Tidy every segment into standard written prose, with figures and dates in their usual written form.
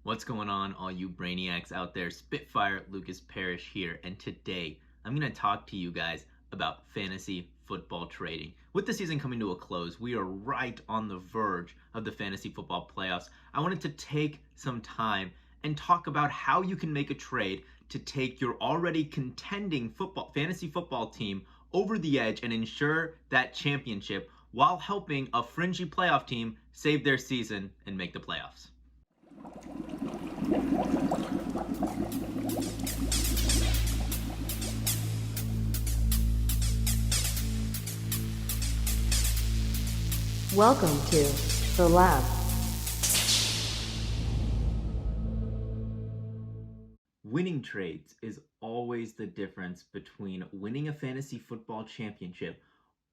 What's going on, all you brainiacs out there? Spitfire, Lukas, Parrish here, and today I'm going to talk to you guys about fantasy football trading. With the season coming to a close, we are right on the verge of the fantasy football playoffs. I wanted to take some time and talk about how you can make a trade to take your already contending fantasy football team over the edge and ensure that championship while helping a fringy playoff team save their season and make the playoffs. Welcome to The Lab. Winning trades is always the difference between winning a fantasy football championship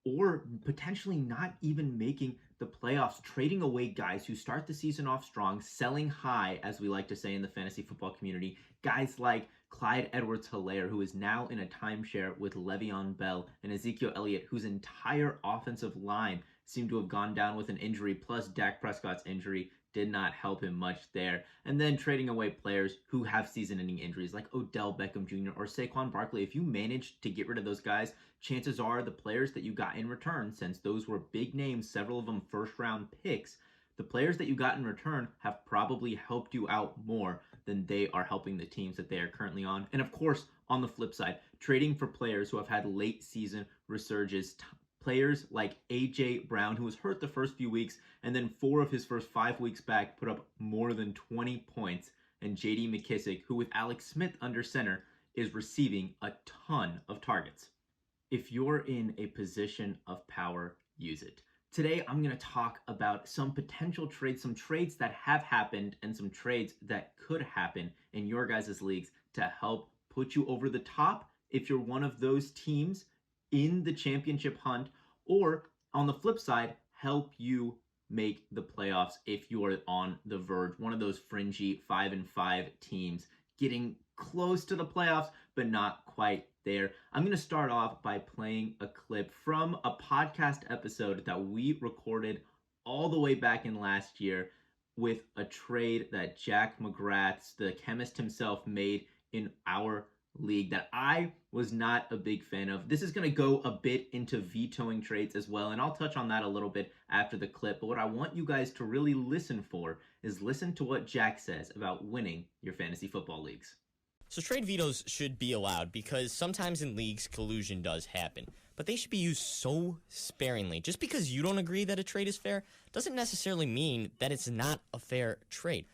or potentially not even making the playoffs, trading away guys who start the season off strong, selling high, as we like to say in the fantasy football community. Guys like Clyde Edwards-Helaire, who is now in a timeshare with Le'Veon Bell, and Ezekiel Elliott, whose entire offensive line seemed to have gone down with an injury, plus Dak Prescott's injury did not help him much there. And then trading away players who have season-ending injuries like Odell Beckham Jr. or Saquon Barkley. If you manage to get rid of those guys, chances are the players that you got in return, since those were big names, several of them first-round picks, the players that you got in return have probably helped you out more than they are helping the teams that they are currently on. And of course, on the flip side, trading for players who have had late season resurges, players like A.J. Brown, who was hurt the first few weeks, and then 4 of his first 5 weeks back put up more than 20 points, and J.D. McKissick, who with Alex Smith under center is receiving a ton of targets. If you're in a position of power, use it. Today, I'm going to talk about some potential trades, some trades that have happened, and some trades that could happen in your guys' leagues to help put you over the top if you're one of those teams in the championship hunt, or on the flip side, help you make the playoffs if you are on the verge, one of those fringy 5-5 teams getting close to the playoffs, but not quite there. I'm going to start off by playing a clip from a podcast episode that we recorded all the way back in last year with a trade that Jack McGrath, the chemist himself, made in our league that I was not a big fan of. This is going to go a bit into vetoing trades as well, and I'll touch on that a little bit after the clip. But what I want you guys to really listen for is listen to what Jack says about winning your fantasy football leagues. So trade vetoes should be allowed because sometimes in leagues collusion does happen, but they should be used so sparingly. Just because you don't agree that a trade is fair doesn't necessarily mean that it's not a fair trade.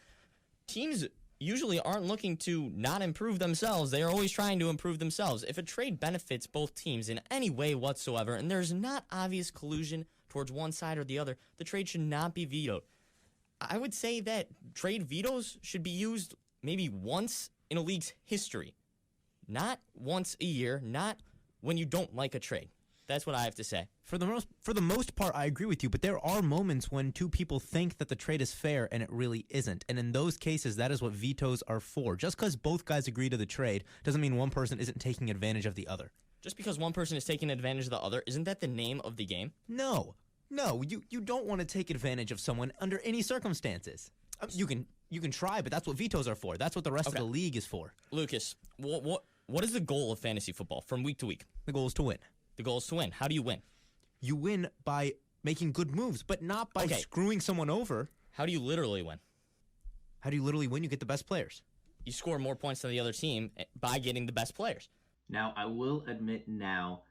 Teams usually aren't looking to not improve themselves. They are always trying to improve themselves. If a trade benefits both teams in any way whatsoever, and there's not obvious collusion towards one side or the other, the trade should not be vetoed. I would say that trade vetoes should be used maybe once in a league's history. Not once a year, not when you don't like a trade. That's what I have to say. For the most part, I agree with you, but there are moments when two people think that the trade is fair and it really isn't. And in those cases, that is what vetoes are for. Just because both guys agree to the trade doesn't mean one person isn't taking advantage of the other. Just because one person is taking advantage of the other, isn't that the name of the game? No, you don't want to take advantage of someone under any circumstances. You can try, but that's what vetoes are for. That's what the rest of the league is for. Lukas, what is the goal of fantasy football from week to week? The goal is to win. The goal is to win. How do you win? You win by making good moves, but not by screwing someone over. How do you literally win? How do you literally win? You get the best players. You score more points than the other team by getting the best players. Now, I will admit now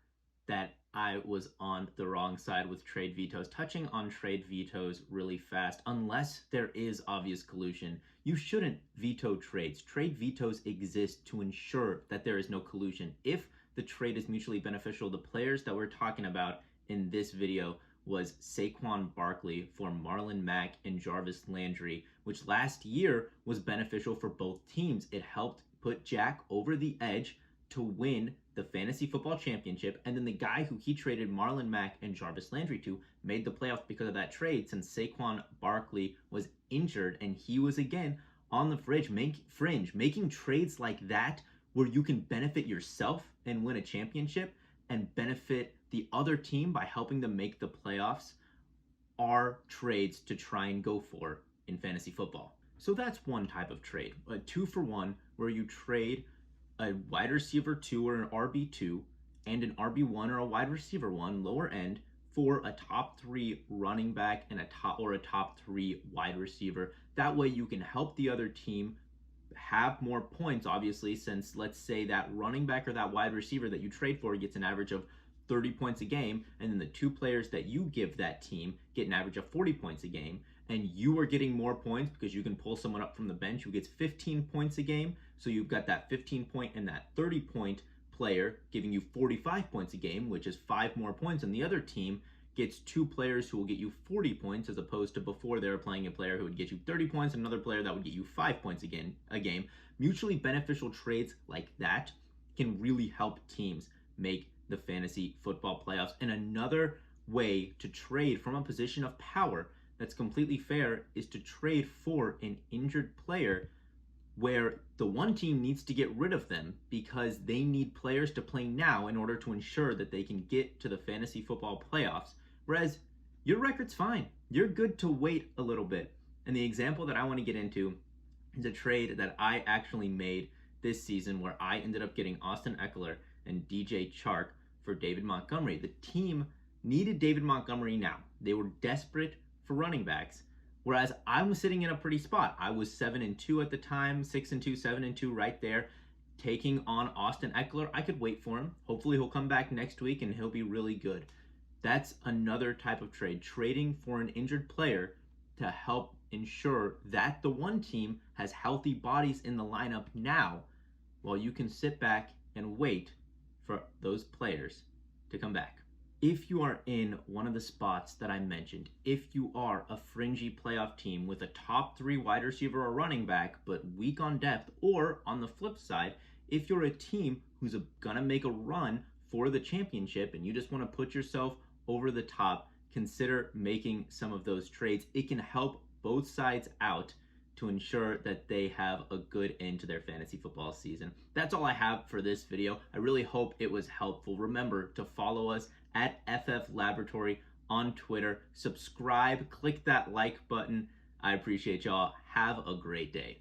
that I was on the wrong side with trade vetoes. Touching on trade vetoes really fast, unless there is obvious collusion, you shouldn't veto trades. Trade vetoes exist to ensure that there is no collusion. If the trade is mutually beneficial, the players that we're talking about in this video was Saquon Barkley for Marlon Mack and Jarvis Landry, which last year was beneficial for both teams. It helped put Jack over the edge to win the fantasy football championship, and then the guy who he traded Marlon Mack and Jarvis Landry to made the playoffs because of that trade, since Saquon Barkley was injured and he was again on the fringe, making trades like that where you can benefit yourself and win a championship and benefit the other team by helping them make the playoffs are trades to try and go for in fantasy football. So that's one type of trade, a 2-for-1, where you trade a wide receiver 2 or an RB2 and an RB1 or a wide receiver 1 lower end for a top 3 running back and a top 3 wide receiver. That way you can help the other team have more points, obviously, since let's say that running back or that wide receiver that you trade for gets an average of 30 points a game, and then the 2 players that you give that team get an average of 40 points a game, and you are getting more points because you can pull someone up from the bench who gets 15 points a game. So you've got that 15 point and that 30 point player giving you 45 points a game, which is 5 more points, and the other team gets 2 players who will get you 40 points, as opposed to before they were playing a player who would get you 30 points and another player that would get you 5 points a game. Mutually beneficial trades like that can really help teams make the fantasy football playoffs. And another way to trade from a position of power that's completely fair is to trade for an injured player where the one team needs to get rid of them because they need players to play now in order to ensure that they can get to the fantasy football playoffs. Whereas your record's fine. You're good to wait a little bit. And the example that I want to get into is a trade that I actually made this season where I ended up getting Austin Eckler and DJ Chark for David Montgomery. The team needed David Montgomery now. They were desperate for running backs, whereas I was sitting in a pretty spot. I was 7-2 at the time, 6-2, 7-2, right there, taking on Austin Eckler. I could wait for him. Hopefully he'll come back next week and he'll be really good. That's another type of trade, trading for an injured player to help ensure that the one team has healthy bodies in the lineup now, while you can sit back and wait for those players to come back. If you are in one of the spots that I mentioned, if you are a fringy playoff team with a top 3 wide receiver or running back, but weak on depth, or on the flip side, if you're a team who's gonna make a run for the championship and you just want to put yourself over the top, consider making some of those trades. It can help both sides out to ensure that they have a good end to their fantasy football season. That's all I have for this video. I really hope it was helpful. Remember to follow us at FF Laboratory on Twitter. Subscribe, click that like button. I appreciate y'all. Have a great day.